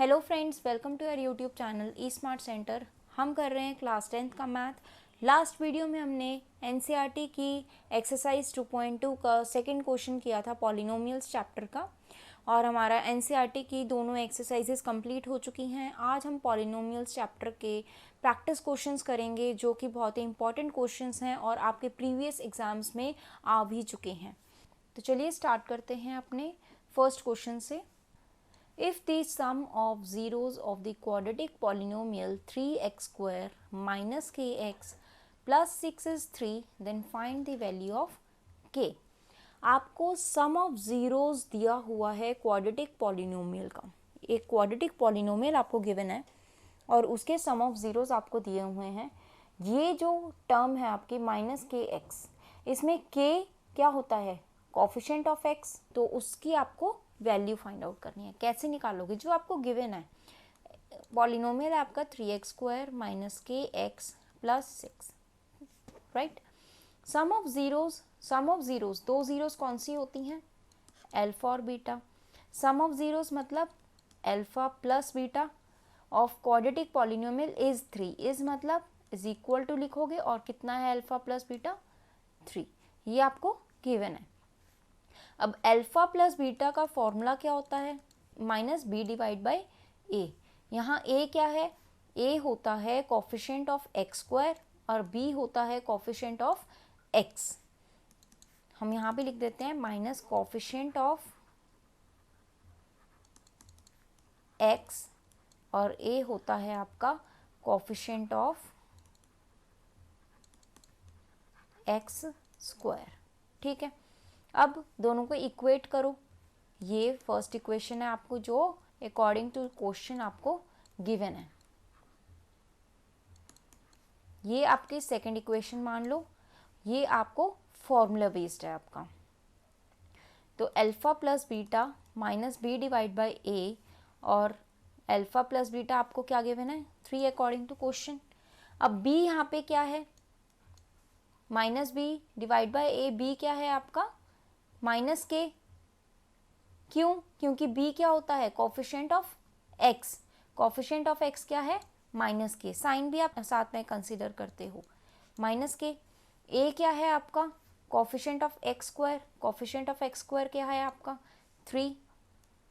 Hello friends, welcome to our YouTube channel E Smart Centre. हम कर रहे हैं क्लास 10th का मैथ। लास्ट वीडियो में हमने एनसीईआरटी की एक्सरसाइज 2.2 का सेकंड क्वेश्चन किया था पॉलिनोमियल्स चैप्टर का, और हमारा एनसीईआरटी की दोनों एक्सरसाइजेस कंप्लीट हो चुकी हैं। आज हम पॉलिनोमियल्स चैप्टर के प्रैक्टिस क्वेश्चंस करेंगे, जो कि बहुत ही इंपॉर्टेंट क्वेश्चंस हैं और आपके प्रीवियस एग्जाम्स में आ भी चुके हैं। तो चलिए स्टार्ट करते हैं अपने फर्स्ट क्वेश्चन से। If the sum of zeros of the quadratic polynomial 3x square minus kx plus 6 is 3, then find the value of k। आपको sum of zeros दिया हुआ है quadratic polynomial का। एक quadratic polynomial आपको given है और उसके sum of zeros आपको दिए हुए हैं। ये जो टर्म है आपकी माइनस के एक्स, इसमें k क्या होता है? Coefficient of x। तो उसकी आपको वैल्यू फाइंड आउट करनी है। कैसे निकालोगे? जो आपको गिवन है, पॉलिनोमियल है आपका 3x square minus K x plus 6, right. Sum of zeros, दो जीरोस कौन सी होती हैं? अल्फा और बीटा। सम ऑफ जीरोस मतलब alpha plus beta of quadratic polynomial is 3। Is मतलब इज इक्वल टू लिखोगे, और कितना है अल्फा प्लस बीटा? 3। ये आपको गिवन है। अब अल्फा प्लस बीटा का फॉर्मूला क्या होता है? माइनस बी डिवाइड बाई ए। यहाँ ए क्या है? ए होता है कोफिशिएंट ऑफ एक्स स्क्वायर और बी होता है कोफिशिएंट ऑफ एक्स। हम यहाँ पे लिख देते हैं माइनस कोफिशिएंट ऑफ एक्स और ए होता है आपका कोफिशिएंट ऑफ एक्स स्क्वायर। ठीक है, अब दोनों को इक्वेट करो। ये फर्स्ट इक्वेशन है आपको, जो अकॉर्डिंग टू क्वेश्चन आपको गिवन है। ये आपकी सेकंड इक्वेशन मान लो। ये आपको फॉर्मूला बेस्ड है आपका। तो alpha plus beta minus B divide by A, और अल्फा प्लस बीटा आपको क्या गिवन है? 3 अकॉर्डिंग टू क्वेश्चन। अब बी यहाँ पे क्या है? Minus B divide by A. B क्या है आपका? माइनस के। क्यों? क्योंकि b क्या होता है? Coefficient of x। Coefficient of x क्या है? माइनस के। साइन भी आप साथ में कंसीडर करते हो, माइनस के। a क्या है आपका? Coefficient of x square. Coefficient of x square क्या है आपका? 3।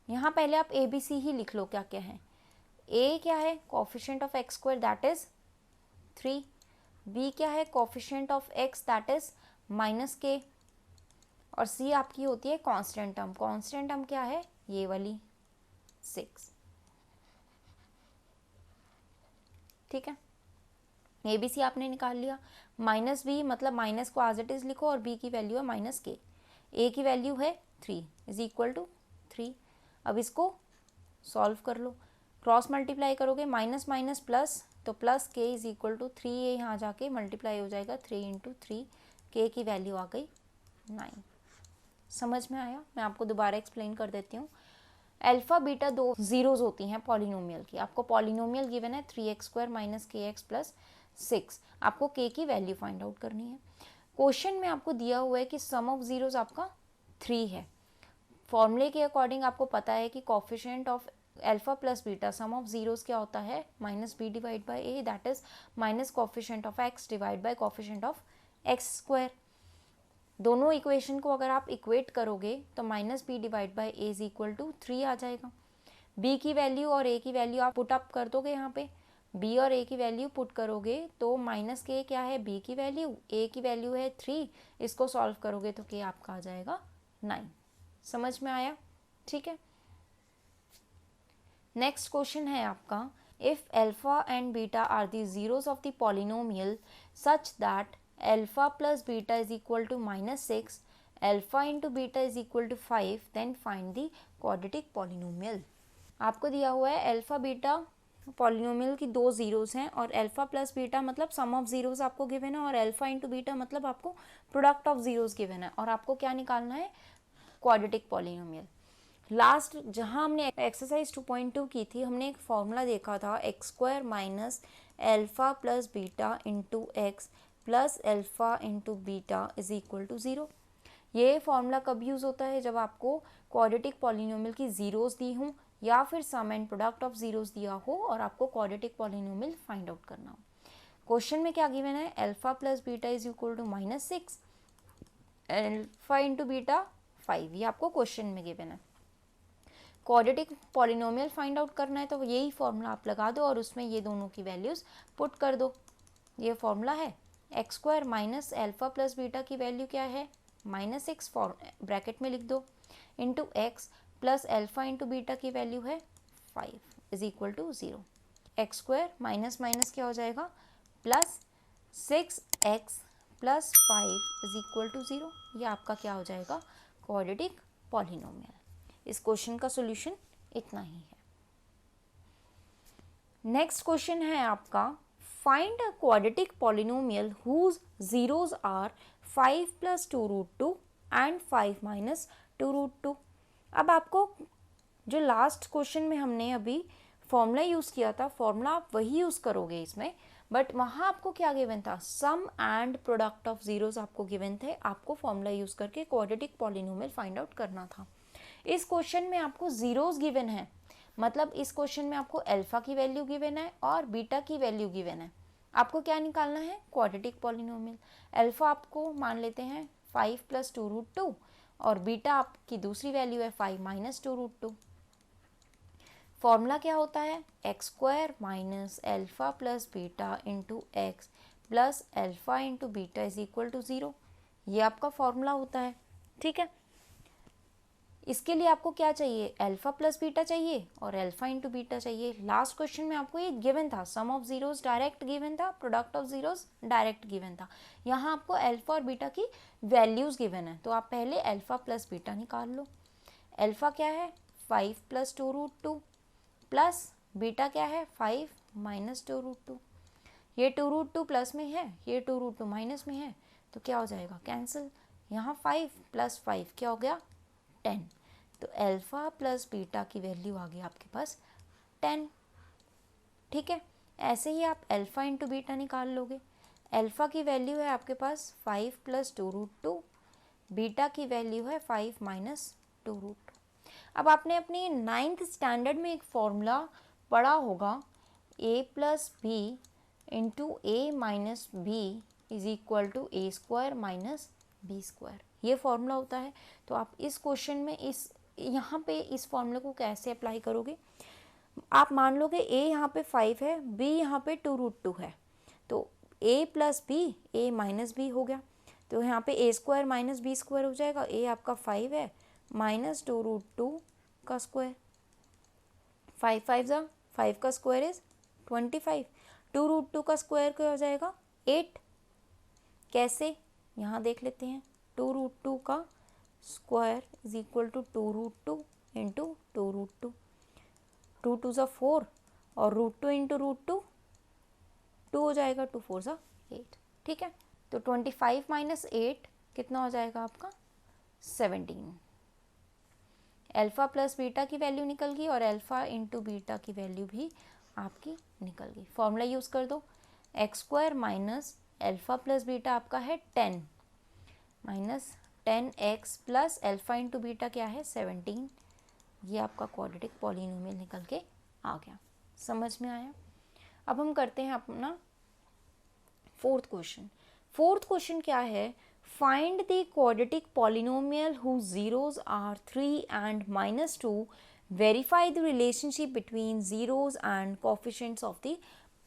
यहाँ पहले आप a b c ही लिख लो क्या क्या है। a क्या है? Coefficient of x square that is 3। b क्या है? Coefficient of x that is minus के, और सी आपकी होती है कांस्टेंट टर्म। कांस्टेंट टर्म क्या है? ये वाली 6। ठीक है, ए बी सी आपने निकाल लिया। माइनस बी मतलब माइनस को एज इट इज लिखो, और बी की वैल्यू है माइनस के। ए की वैल्यू है 3 इज इक्वल टू 3। अब इसको सॉल्व कर लो। क्रॉस मल्टीप्लाई करोगे, माइनस माइनस प्लस, तो प्लस के इज इक्वल टू 3। ये यहाँ जाके मल्टीप्लाई हो जाएगा 3 इंटू 3। के की वैल्यू आ गई 9। समझ में आया? मैं आपको दोबारा एक्सप्लेन कर देती हूँ। अल्फा बीटा दो जीरोज होती हैं पॉलिनोमियल की। आपको पॉलिनोमियल गिवन है 3x square minus K x plus 6। आपको के की वैल्यू फाइंड आउट करनी है। क्वेश्चन में आपको दिया हुआ है कि सम ऑफ जीरोज आपका 3 है। फॉर्मूले के अकॉर्डिंग आपको पता है कि coefficient of alpha plus beta sum of zeros क्या होता है? Minus B divide by A, that is minus coefficient of x divide by coefficient of x square. दोनों इक्वेशन को अगर आप इक्वेट करोगे तो minus B divide by A is equal to 3 आ जाएगा। b की वैल्यू और a की वैल्यू आप पुट अप कर दोगे। यहाँ पे b और a की वैल्यू पुट करोगे तो माइनस के क्या है? b की वैल्यू, a की वैल्यू है 3। इसको सॉल्व करोगे तो k आपका आ जाएगा 9। समझ में आया? ठीक है, नेक्स्ट क्वेश्चन है आपका, if alpha and beta are the zeros of the polynomial such that alpha plus beta is equal to minus 6, alpha into beta is equal to 5, then find the quadratic polynomial. आपको दिया हुआ है alpha beta polynomial की दो zeros हैं, और alpha plus beta मतलब सम of zeros आपको गिवन है, और अल्फा इंटू बीटा मतलब आपको प्रोडक्ट ऑफ जीरोस गिवन है, और आपको क्या निकालना है? Quadratic polynomial. लास्ट जहाँ हमने एक्सरसाइज 2.2 की थी, हमने एक फॉर्मूला देखा था x square minus alpha plus beta into x plus alpha into beta is equal to 0। ये फॉर्मूला कब यूज़ होता है? जब आपको क्वाड्रेटिक पॉलिनोमियल की जीरोस दी हूँ या फिर sum and product of zeros दिया हो और आपको क्वाड्रेटिक पॉलिनोमियल फाइंड आउट करना हो। क्वेश्चन में क्या गिवन है, alpha plus beta is equal to -6, alpha into beta 5, ये आपको क्वेश्चन में गिवन है। क्वाड्रेटिक पॉलिनोमियल फाइंड आउट करना है तो यही फॉर्मूला आप लगा दो और उसमें ये दोनों की वैल्यूज़ पुट कर दो। ये फॉर्मूला है x square minus alpha plus beta की वैल्यू क्या है, -6 ब्रैकेट में लिख दो, into x plus alpha into beta की वैल्यू है 5 is equal to 0। X square minus minus क्या हो जाएगा, plus 6x plus 5 is equal to 0। ये आपका क्या हो जाएगा, क्वाड्रेटिक पॉलिनोमियल। इस क्वेश्चन का सॉल्यूशन इतना ही है। नेक्स्ट क्वेश्चन है आपका, find a quadratic polynomial whose zeros are 5 plus 2 root 2 and 5 minus 2 root 2। अब आपको जो लास्ट क्वेश्चन में हमने अभी फॉर्मूला यूज़ किया था, फॉर्मूला आप वही यूज़ करोगे इसमें, बट वहाँ आपको क्या गिवन था, सम एंड प्रोडक्ट ऑफ जीरोज आपको गिवन थे। आपको फॉर्मूला यूज़ करके क्वाड्रेटिक पॉलिनोमियल फाइंड आउट करना था। इस क्वेश्चन में आपको जीरोस गिवन है, मतलब इस क्वेश्चन में आपको अल्फा की वैल्यू गिवन है और बीटा की वैल्यू गिवन है। आपको क्या निकालना है, क्वाड्रेटिक पॉलिनोमियल। अल्फा आपको मान लेते हैं 5 प्लस 2 रूट 2 और बीटा आपकी दूसरी वैल्यू है 5 माइनस 2 रूट 2। फॉर्मूला क्या होता है, x square minus alpha plus beta into x plus alpha into beta is equal to 0। ये आपका फॉर्मूला होता है, ठीक है। इसके लिए आपको क्या चाहिए, अल्फा प्लस बीटा चाहिए और अल्फा इंटू बीटा चाहिए। लास्ट क्वेश्चन में आपको ये गिवन था, सम ऑफ जीरोस डायरेक्ट गिवन था, product of zeros direct given था। यहाँ आपको अल्फा और बीटा की वैल्यूज गिवन है, तो आप पहले अल्फा प्लस बीटा निकाल लो। अल्फा क्या है 5 प्लस 2 रूट 2 प्लस बीटा क्या है 5 माइनस 2 रूट 2। ये 2 रूट 2 प्लस में है, ये 2 रूट 2 माइनस में है, तो क्या हो जाएगा, कैंसिल। यहाँ 5 प्लस 5 क्या हो गया 10, तो अल्फा प्लस बीटा की वैल्यू आ गई आपके पास 10, ठीक है। ऐसे ही आप अल्फा इंटू बीटा निकाल लोगे। अल्फा की वैल्यू है आपके पास 5 प्लस 2 रूट 2, बीटा की वैल्यू है 5 माइनस 2 रूट 2। अब आपने अपनी 9th स्टैंडर्ड में एक फॉर्मूला पढ़ा होगा, a plus B into A minus B is equal to A square minus B square. ये फॉर्मूला होता है। तो आप इस क्वेश्चन में यहाँ पे इस फॉर्मूले को कैसे अप्लाई करोगे, आप मान लो कि a यहाँ पे 5 है, b यहाँ पे 2 रूट 2 है, तो a plus B A minus B हो गया, तो यहाँ पे a square minus B square हो जाएगा। a आपका 5 है माइनस 2 रूट 2 का स्क्वायर, 5 5 जा 5 का स्क्वायर इज 25, 2 रूट 2 का स्क्वायर क्या हो जाएगा 8। कैसे, यहाँ देख लेते हैं, 2 रूट 2 का square is equal to 2 root 2 into 2 root 2, 2 2 ज़ा 4 और रूट 2 इंटू रूट 2 2 हो जाएगा, 2 4 ज़ा 8, ठीक है। तो 25 माइनस 8 कितना हो जाएगा आपका 17। अल्फा प्लस बीटा की वैल्यू निकल गई और अल्फा इंटू बीटा की वैल्यू भी आपकी निकल गई। फॉर्मूला यूज़ कर दो, x square minus alpha plus beta आपका है 10 minus 10x plus alpha into beta क्या है 17। ये आपका क्वाड्रेटिक पॉलिनोमियल निकल के आ गया। समझ में आया। अब हम करते हैं अपना फोर्थ क्वेश्चन। फोर्थ क्वेश्चन क्या है, find the quadratic polynomial whose zeros are 3 and -2, verify the relationship between zeros and coefficients of the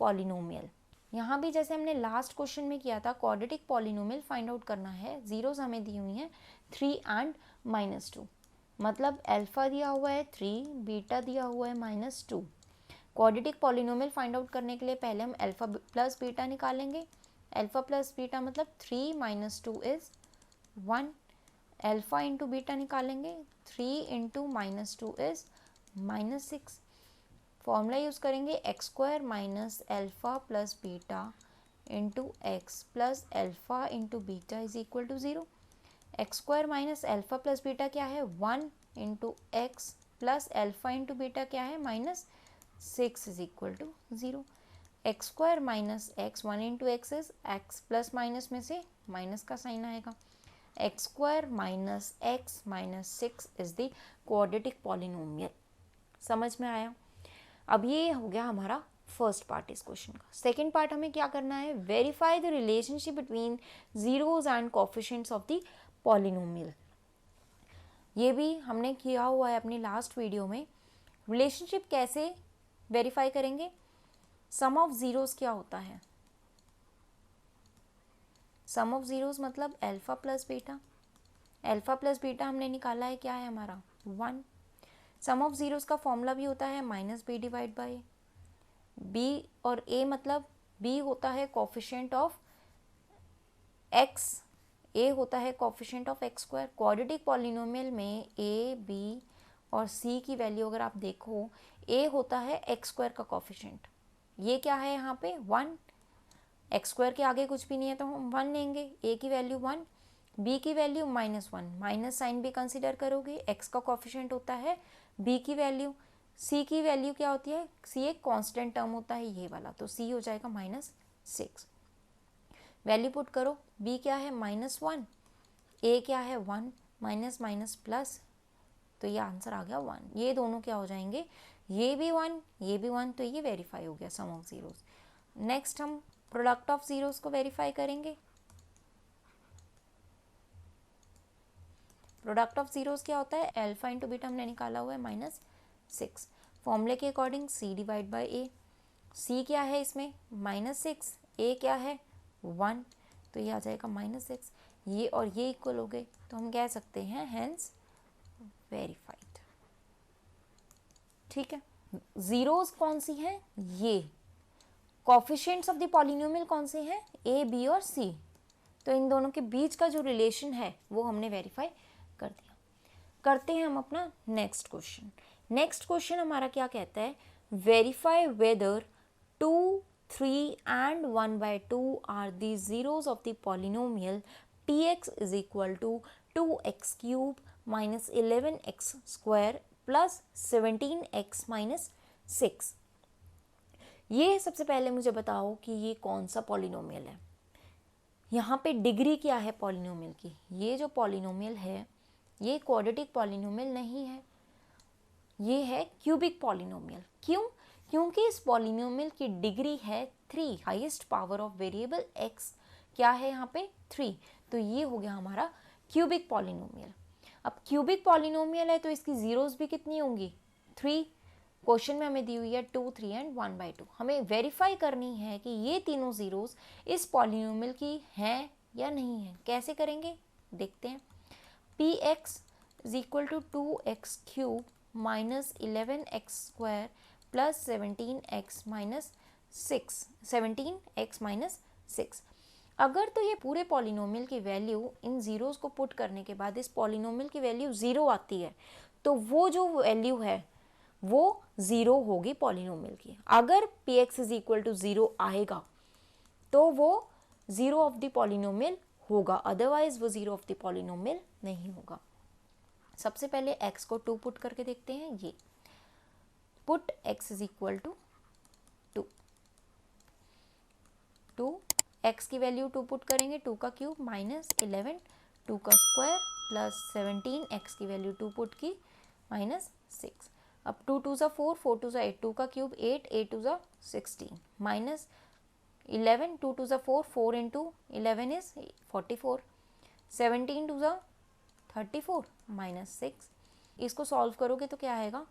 polynomial. यहाँ भी जैसे हमने लास्ट क्वेश्चन में किया था, क्वाड्रेटिक पॉलिनोमियल फाइंड आउट करना है। जीरोस हमें दी हुई हैं 3 एंड -2, मतलब अल्फा दिया हुआ है 3, बीटा दिया हुआ है -2। क्वाड्रेटिक पॉलिनोमियल फाइंड आउट करने के लिए पहले हम अल्फा प्लस बीटा निकालेंगे। अल्फा प्लस बीटा मतलब 3 - 2 इज 1। अल्फा इंटू बीटा निकालेंगे, 3 इंटू -2 इज -6। फॉर्मूला यूज़ करेंगे x square minus alpha plus beta into x plus alpha into beta is equal to 0। X square minus alpha plus beta क्या है 1 into x plus alpha into beta क्या है -6 is equal to 0। X square minus x, 1 into x is x plus minus में से माइनस का sign आएगा। X square minus x minus 6 is the quadratic polynomial. समझ में आया। अब ये हो गया हमारा फर्स्ट पार्ट इस क्वेश्चन का। सेकेंड पार्ट हमें क्या करना है, verify the relationship between zeros and coefficients of the polynomial. ये भी हमने किया हुआ है अपनी लास्ट वीडियो में। रिलेशनशिप कैसे वेरीफाई करेंगे, सम ऑफ जीरोस क्या होता है, सम ऑफ जीरोस मतलब alpha plus beta. Alpha plus beta हमने निकाला है, क्या है हमारा 1। सम ऑफ जीरोस का फॉर्मूला भी होता है minus B divide by B, और ए मतलब बी होता है कोफिशिएंट ऑफ एक्स, ए होता है coefficient of x square. Quadratic polynomial में ए बी और सी की वैल्यू अगर आप देखो, ए होता है एक्स स्क्वायर का कोफिशिएंट, ये क्या है यहाँ पे 1, एक्स स्क्वायर के आगे कुछ भी नहीं है तो हम 1 लेंगे। ए की वैल्यू 1, बी की वैल्यू -1, माइनस साइन भी कंसिडर करोगे, एक्स का कोफिशिएंट होता है बी की वैल्यू। सी की वैल्यू क्या होती है, सी एक कांस्टेंट टर्म होता है ये वाला, तो सी हो जाएगा -6। वैल्यू पुट करो, बी क्या है -1, ए क्या है 1, माइनस माइनस प्लस, तो ये आंसर आ गया 1। ये दोनों क्या हो जाएंगे, ये भी 1 ये भी 1, तो ये वेरीफाई हो गया सम ऑफ जीरोस। नेक्स्ट हम प्रोडक्ट ऑफ जीरोस को वेरीफाई करेंगे। प्रोडक्ट ऑफ जीरोस क्या होता है, अल्फा इंटू बीटा हमने निकाला हुआ है -6। फॉर्मूले के अकॉर्डिंग सी डिवाइड बाई ए, सी क्या है इसमें -6, ए क्या है 1, तो ये आ जाएगा -6। ये और ये इक्वल हो गए, तो हम कह सकते हैं हेंस वेरीफाइड। ठीक है, जीरोस कौन सी हैं, ये कोफिशिएंट्स ऑफ द पॉलिनोमियल कौन से हैं, ए बी और सी, तो इन दोनों के बीच का जो रिलेशन है वो हमने वेरीफाई कर दिया। करते हैं हम अपना नेक्स्ट क्वेश्चन। नेक्स्ट क्वेश्चन हमारा क्या कहता है, verify whether 2, 3 and 1/2 are the zeros of the polynomial px is equal to 2x cube minus 11x square plus 17x minus 6। ये सबसे पहले मुझे बताओ कि ये कौन सा पॉलिनोमियल है। यहाँ पे डिग्री क्या है पॉलिनोमियल की, ये जो पॉलिनोमियल है ये क्वाड्रेटिक पॉलिनोमियल नहीं है, ये है क्यूबिक पॉलिनोमियल। क्यों, क्योंकि इस पॉलिनोमियल की डिग्री है 3, highest power of variable x क्या है यहाँ पे 3, तो ये हो गया हमारा क्यूबिक पॉलिनोमियल। अब क्यूबिक पॉलिनोमियल है तो इसकी जीरोस भी कितनी होंगी 3, क्वेश्चन में हमें दी हुई है 2, 3 and 1/2। हमें वेरीफाई करनी है कि ये तीनों जीरोस इस पॉलिनोमियल की हैं या नहीं है। कैसे करेंगे देखते हैं। px is equal to 2x cube minus 11x square plus 17x minus 6। अगर तो ये पूरे पॉलिनोमियल की वैल्यू इन जीरोस को पुट करने के बाद इस पॉलिनोमियल की वैल्यू 0 आती है, तो वो जो वैल्यू है वो 0 होगी पॉलिनोमियल की। अगर px is equal to 0 आएगा तो वो 0 ऑफ द पॉलिनोमियल होगा, अदरवाइज वो 0 ऑफ द पॉलिनोमियल नहीं होगा। सबसे पहले x को 2 पुट करके देखते हैं। ये put x is equal to 2, x की वैल्यू 2 पुट करेंगे, 2 का क्यूब माइनस 11, 2 का स्क्वायर प्लस 17, x की वैल्यू 2 पुट की -6। अब 2 2 ज़ा 4, 4 2 ज़ा 8, 2 का क्यूब 8, 8 2 ज़ा 16 माइनस 11, 2 2 ज़ा 4, 4 इंटू 11 इज 44, 17 2 ज़ा 34 माइनस 6। इसको सॉल्व करोगे तो क्या आएगा,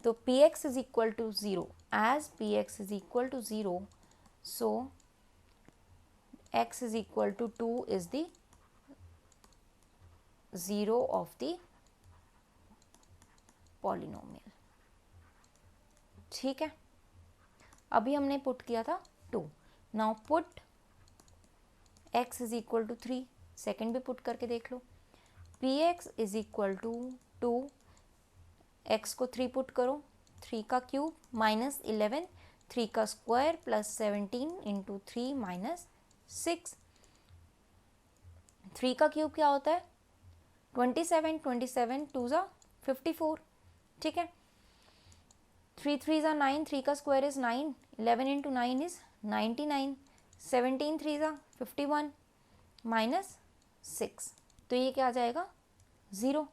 तो px is equal to 0, as px is equal to 0, so x is equal to 2 is the 0 of the polynomial। ठीक है, अभी हमने पुट किया था 2, now put x is equal to 3, second भी पुट करके देख लो। px is equal to 2, x को 3 पुट करो, 3 का क्यूब माइनस 11, 3 का स्क्वायर प्लस 17 इंटू 3 माइनस 6। 3 का क्यूब क्या होता है 27, 27 2 ज़ा 54। ठीक है, 3 3 ज़ा 9, 3 का स्क्वायर इज 9, 11 इंटू 9 इज 99, 17 3 ज़ा 51 माइनस 6। तो ये क्या आ जाएगा 0।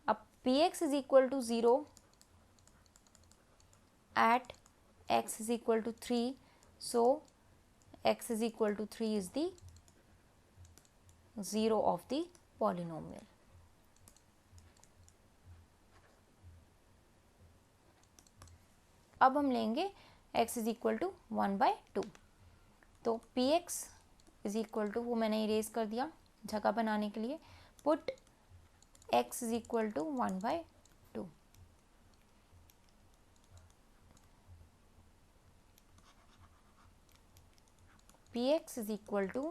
अब P x is equal to 0 at x is equal to 3, so x is equal to 3 is the 0 of the polynomial. अब हम लेंगे x is equal to 1/2, तो px is equal to, वो मैंने इरेज कर दिया जगह बनाने के लिए, put x is equal to 1/2, px is equal to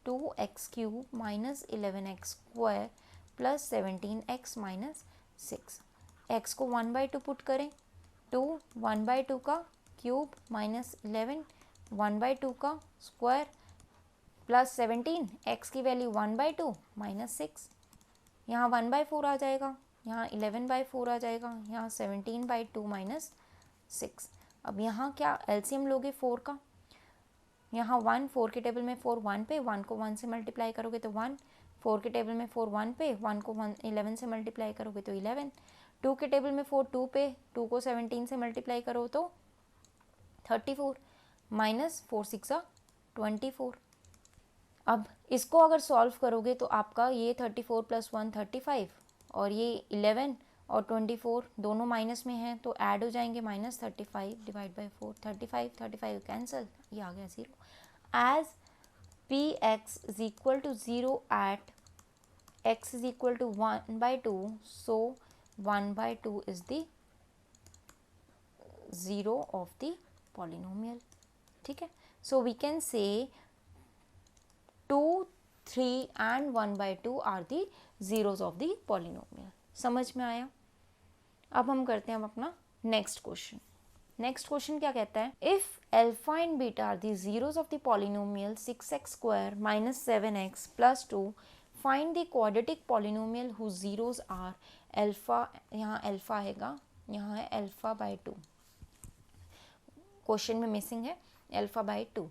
2x cube minus 11x square plus 17x minus 6। x को 1/2 पुट करें, 2 1/2 का क्यूब माइनस 11 1/2 का स्क्वायर प्लस 17, x की वैल्यू 1/2 माइनस 6, यहाँ 1/4 आ जाएगा, यहाँ 11/4 आ जाएगा, यहाँ 17/2 माइनस 6। अब यहाँ क्या एलसीएम लोगे 4 का, यहाँ 1 4 के टेबल में 4 1 पे, 1 को 1 से मल्टीप्लाई करोगे तो 1, 4 के टेबल में 4 1 पे, 1 को 11 से मल्टीप्लाई करोगे तो 11, 2 के टेबल में 4 2 पे, 2 को 17 से मल्टीप्लाई करो तो 34, माइनस 4 6 24। अब इसको अगर सॉल्व करोगे तो आपका ये 34 प्लस 1 35 और ये 11 और 24 दोनों माइनस में हैं तो ऐड हो जाएंगे, माइनस 35 डिवाइड बाई 4, 35 कैंसिल, ये आ गया 0। As P x is equal to 0 at x is equal to 1/2, so 1/2 is the 0 of the polynomial. ठीक है, so we can say 2 3 and 1/2 are the zeros of the polynomial. समझ में आया? अब हम करते हैं अपना नेक्स्ट क्वेश्चन। नेक्स्ट क्वेश्चन क्या कहता है, if alpha and beta are the zeros of the polynomial 6x square minus 7x plus 2, find the quadratic polynomial whose zeros are alpha, यहाँ अल्फा आएगा, यहाँ है अल्फा बाई 2, क्वेश्चन में missing है alpha by 2।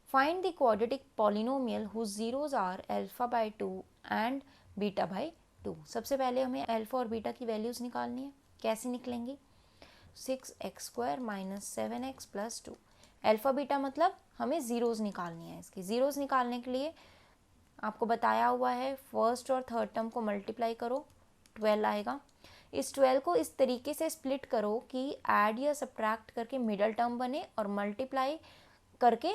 Find the quadratic polynomial whose zeros are alpha by 2 and beta by 2। सबसे पहले हमें alpha और बीटा की वैल्यूज निकालनी है। कैसे निकलेंगी? 6x square minus 7x plus 2। Alpha beta मतलब हमें जीरोज निकालनी है। इसकी जीरोज निकालने के लिए आपको बताया हुआ है फर्स्ट और थर्ड टर्म को मल्टीप्लाई करो, 12 आएगा। इस 12 को इस तरीके से स्प्लिट करो कि ऐड या सब्ट्रैक्ट करके मिडल टर्म बने और मल्टीप्लाई करके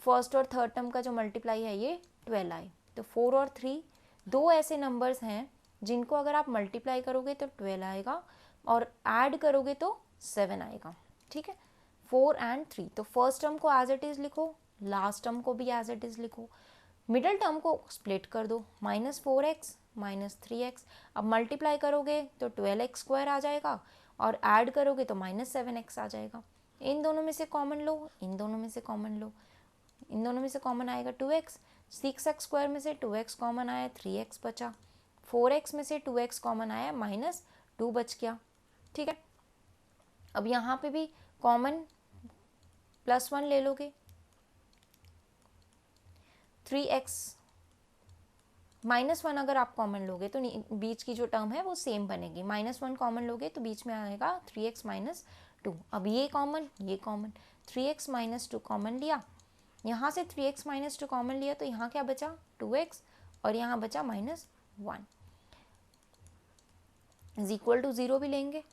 फर्स्ट और थर्ड टर्म का जो मल्टीप्लाई है ये 12 आए। तो 4 और 3 दो ऐसे नंबर्स हैं जिनको अगर आप मल्टीप्लाई करोगे तो 12 आएगा और ऐड करोगे तो 7 आएगा। ठीक है, 4 एंड 3। तो फर्स्ट टर्म को एज इट इज़ लिखो, लास्ट टर्म को भी एज इट इज़ लिखो, मिडल टर्म को स्प्लिट कर दो, माइनस 4x माइनस 3x। अब मल्टीप्लाई करोगे तो 12x स्क्वायर आ जाएगा और ऐड करोगे तो माइनस 7x आ जाएगा। इन दोनों में से कॉमन लो, इन दोनों में से कॉमन लो, इन दोनों में से कॉमन आएगा 2x, 6x स्क्वायर में से 2x कॉमन आया, 3x बचा, 4x में से 2x कॉमन आया, माइनस 2 बच गया। ठीक है, अब यहाँ पे भी कॉमन प्लस 1 ले लोगे, 3x माइनस 1 अगर आप कॉमन लोगे तो बीच की जो टर्म है वो सेम बनेगी, माइनस 1 कॉमन लोगे तो बीच में आएगा 3x माइनस 2। अब ये कॉमन, ये कॉमन, 3x माइनस 2 कॉमन लिया, यहाँ से 3x माइनस 2 कॉमन लिया तो यहाँ क्या बचा 2x और यहाँ बचा माइनस 1 इज इक्वल टू 0 भी लेंगे,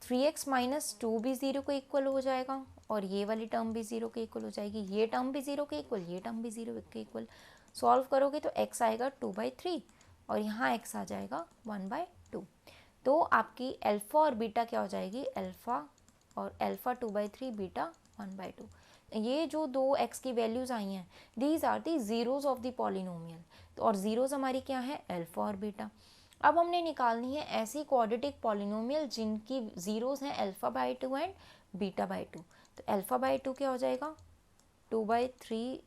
3x माइनस 2 भी 0 को इक्वल हो जाएगा और ये वाली टर्म भी 0 के इक्वल हो जाएगी, ये टर्म भी 0 के इक्वल, ये टर्म भी 0 के इक्वल। सॉल्व करोगे तो x आएगा 2/3 और यहाँ x आ जाएगा 1/2। तो आपकी अल्फा और बीटा क्या हो जाएगी, अल्फा और अल्फा 2/3, बीटा 1/2। ये जो दो x की वैल्यूज़ आई हैं, these are the zeros of the polynomial. तो और जीरोज हमारी क्या है, अल्फा और बीटा। अब हमने निकालनी है ऐसी क्वाड्रेटिक पॉलिनोमियल जिनकी जीरोज हैं alpha by 2 and beta by 2। तो अल्फा बाई 2 क्या हो जाएगा, 2/3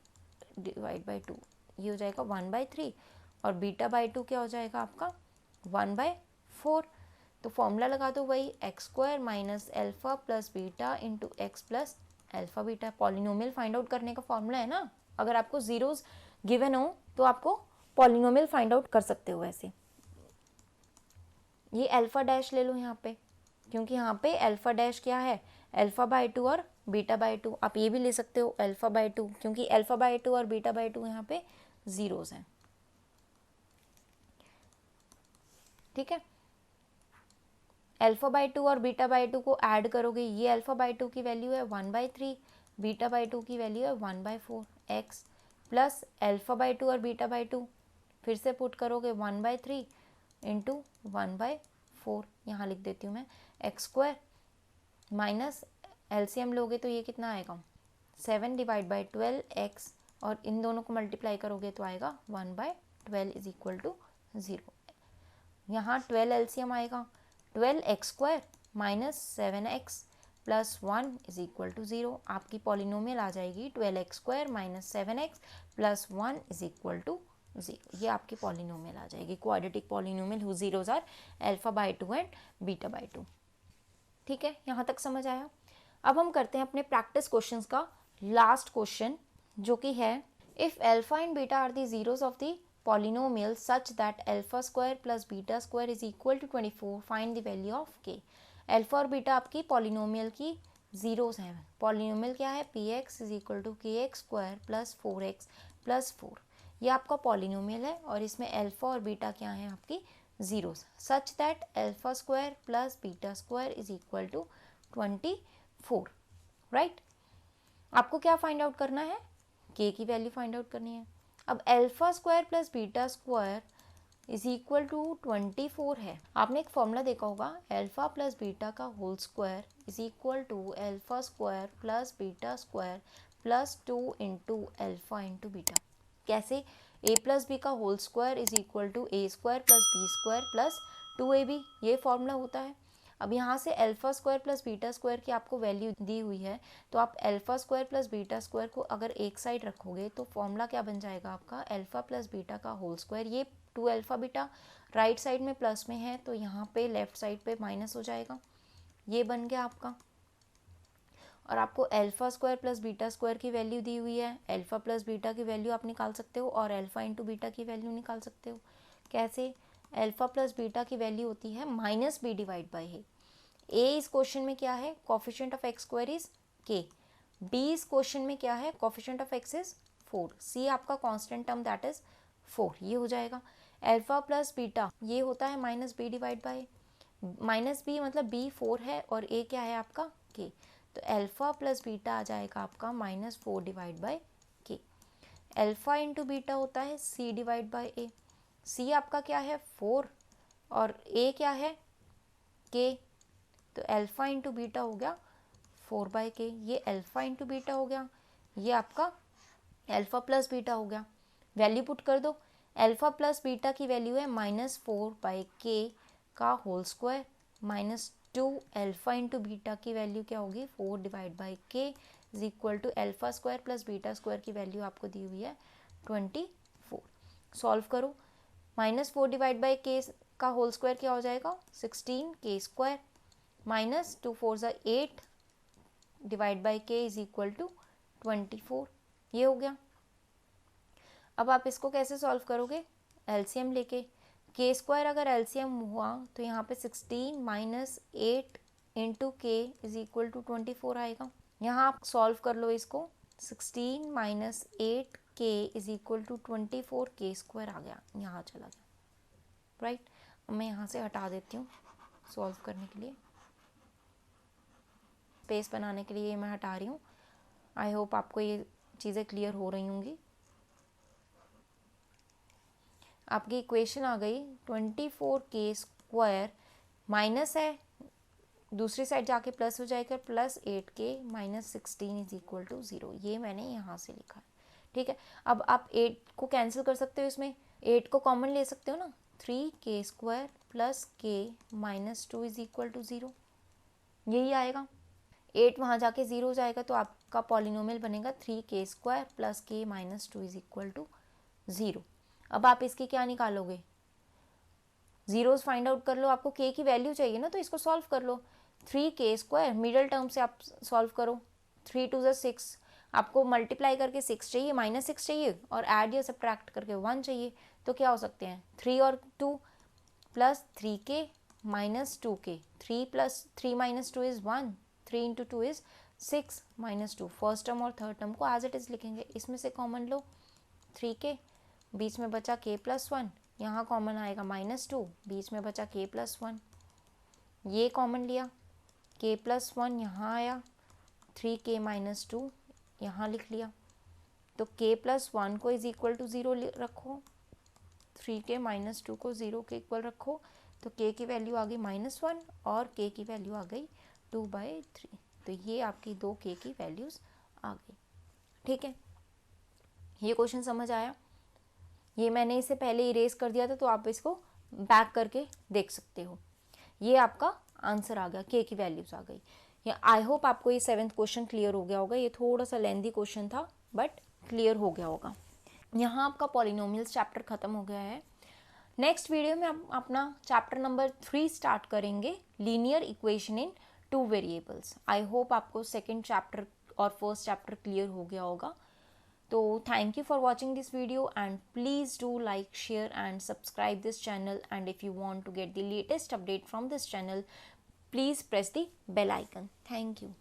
डिवाइड बाई 2, ये हो जाएगा 1/3 और बीटा बाई 2 क्या हो जाएगा आपका 1/4। तो फॉर्मूला लगा दो वही, x square minus alpha plus beta into x plus alpha beta. Polynomial find out करने का फॉर्मूला है ना, अगर आपको जीरोज गिवन हो तो आपको पॉलिनोमियल फाइंड आउट कर सकते हो वैसे। ये अल्फा डैश ले लो यहाँ पे, क्योंकि यहाँ पे अल्फा डैश क्या है, अल्फा बाय 2 और बीटा बाय 2। आप ये भी ले सकते हो अल्फा बाय 2, क्योंकि अल्फा बाय 2 और बीटा बाय 2 यहाँ पे जीरोस हैं। ठीक है, अल्फा बाय 2 और बीटा बाय 2 को ऐड करोगे, ये अल्फा बाय 2 की वैल्यू है 1/3, बीटा बाय 2 की वैल्यू है 1/4 एक्स, प्लस अल्फा बाय 2 और बीटा बाय 2 फिर से पुट करोगे 1/3 इंटू 1/4, यहाँ लिख देती हूँ मैं एक्स स्क्वायर, माइनस एलसीएम लोगे तो ये कितना आएगा 7/12 एक्स, और इन दोनों को मल्टीप्लाई करोगे तो आएगा 1/12 इज इक्वल टू 0। यहाँ 12 एलसीएम आएगा, 12 x square minus 7x plus 1 is equal to 0। आपकी पॉलिनोमियल आ जाएगी 12 x square minus 7x plus 1 is equal to 0। ये आपकी पॉलिनोमियल आ जाएगी, quadratic polynomial who zeros are alpha by 2 and beta by 2। ठीक है, यहाँ तक समझ आया। अब हम करते हैं अपने प्रैक्टिस क्वेश्चंस का लास्ट क्वेश्चन, जो कि है if alpha and beta are the zeros of the polynomial such that alpha square plus beta square is equal to 24, find the value of k। Alpha और बीटा आपकी polynomial की zeros हैं। Polynomial क्या है, px is equal to के x square plus 4x plus 4, ये आपका polynomial है, और इसमें अल्फा और बीटा क्या है आपकी zeros, such that alpha square plus beta square is equal to 24, right. आपको क्या फाइंड आउट करना है, k की वैल्यू फाइंड आउट करनी है। अब alpha square plus beta square is equal to 24 है। आपने एक फॉर्मूला देखा होगा, अल्फा प्लस बीटा का whole square is equal to alpha square plus beta square plus 2 into alpha into beta. कैसे, a प्लस बी का whole square is equal to A square plus b square plus 2ab, ये formula होता है। अब यहाँ से alpha square plus beta square की आपको वैल्यू दी हुई है, तो आप alpha square plus beta square को अगर एक साइड रखोगे तो फॉर्मूला क्या बन जाएगा आपका, अल्फा प्लस बीटा का होल स्क्वायर। ये 2 अल्फा बीटा राइट साइड में प्लस में है, तो यहाँ पे लेफ्ट साइड पे माइनस हो जाएगा, ये बन गया आपका। और आपको alpha square plus beta square की वैल्यू दी हुई है, अल्फा प्लस बीटा की वैल्यू आप निकाल सकते हो और अल्फा इंटू बीटा की वैल्यू निकाल सकते हो। कैसे, अल्फा प्लस बीटा की वैल्यू होती है माइनस बी डिवाइड बाई है। ए इस क्वेश्चन में क्या है, coefficient of x square is के। बी इस क्वेश्चन में क्या है, कोफिशिएंट ऑफ एक्स इज 4। सी आपका कांस्टेंट टर्म दैट इज 4, ये हो जाएगा। अल्फा प्लस बीटा ये होता है minus B divide by, minus b मतलब बी 4 है और ए क्या है आपका के, तो अल्फा प्लस बीटा आ जाएगा आपका -4 डिवाइड बाई के। अल्फा इंटू बीटा होता है सी डिवाइड बाई ए। सी आपका क्या है 4 और ए क्या है के, तो अल्फा इंटू बीटा हो गया 4/k। ये अल्फा इंटू बीटा हो गया, ये आपका अल्फा प्लस बीटा हो गया। वैल्यू पुट कर दो, अल्फा प्लस बीटा की वैल्यू है -4/k का whole square -2 alpha into beta की वैल्यू क्या होगी 4 divide by k is equal to alpha square plus beta square की वैल्यू आपको दी हुई है 24। सॉल्व करो, -4 डिवाइड बाई के का होल स्क्वायर क्या हो जाएगा 16k स्क्वायर माइनस 2 4 ज़ा 8 divide by k is equal to 24, ये हो गया। अब आप इसको कैसे सॉल्व करोगे, एलसीएम लेके। के स्क्वायर अगर एलसीएम हुआ तो यहाँ पे 16 माइनस 8 इंटू के इज इक्वल टू 24 आएगा। यहाँ आप सॉल्व कर लो इसको, 16 माइनस 8 के इज इक्वल टू 24, के स्क्वायर आ गया, यहाँ चला गया, राइट। अब मैं यहाँ से हटा देती हूँ सॉल्व करने के लिए, स्पेस बनाने के लिए मैं हटा रही हूँ। आई होप आपको ये चीज़ें क्लियर हो रही होंगी। आपकी इक्वेशन आ गई 24k स्क्वायर माइनस है, दूसरी साइड जाके प्लस हो जाएगा, plus 8k minus 16 is equal to 0। ये मैंने यहाँ से लिखा है, ठीक है। अब आप 8 को कैंसिल कर सकते हो, इसमें 8 को कॉमन ले सकते हो ना, 3k square plus k minus 2 is equal to 0, यही आएगा। 8 वहाँ जाके 0 हो जाएगा, तो आपका पॉलिनोमियल बनेगा 3k square plus k minus 2 is equal to 0। अब आप इसकी क्या निकालोगे, जीरोस फाइंड आउट कर लो। आपको k की वैल्यू चाहिए ना, तो इसको सॉल्व कर लो। 3k स्क्वायर मिडल टर्म से आप सॉल्व करो, 3 2 ज़ा 6, आपको मल्टीप्लाई करके 6 चाहिए, -6 चाहिए, और ऐड या सब्ट्रैक्ट करके 1 चाहिए, तो क्या हो सकते हैं 3 और 2 plus 3k minus 2k, 3 plus 3 minus 2 is 1, 3 into 2 is 6 minus 2, first term और थर्ड टर्म को एज इट इज़ लिखेंगे, इसमें से कॉमन लो 3k, बीच में बचा k प्लस 1, यहाँ कॉमन आएगा -2, बीच में बचा k प्लस 1, ये कॉमन लिया k प्लस 1 यहाँ आया, 3k माइनस 2 यहाँ लिख लिया, तो k प्लस 1 को इज़ इक्वल टू 0 रखो, 3k माइनस 2 को 0 के इक्वल रखो, तो k की वैल्यू आ गई -1 और k की वैल्यू आ गई 2/3, तो ये आपकी 2k की वैल्यूज़ आ गई। ठीक है, ये क्वेश्चन समझ आया? ये मैंने इसे पहले इरेज कर दिया था, तो आप इसको बैक करके देख सकते हो। ये आपका आंसर आ गया, k की वैल्यूज आ गई। आई होप आपको ये 7th क्वेश्चन क्लियर हो गया होगा। ये थोड़ा सा लेंदी क्वेश्चन था बट क्लियर हो गया होगा। यहाँ आपका पॉलिनोमियल्स चैप्टर खत्म हो गया है। नेक्स्ट वीडियो में हम अपना चैप्टर नंबर 3 स्टार्ट करेंगे, linear equation in 2 variables. I hope आपको सेकेंड चैप्टर और फर्स्ट चैप्टर क्लियर हो गया होगा। तो thank you for watching this video, and please do like, share and subscribe this channel, and if you want to get the latest update from this channel, please press the bell icon. Thank you.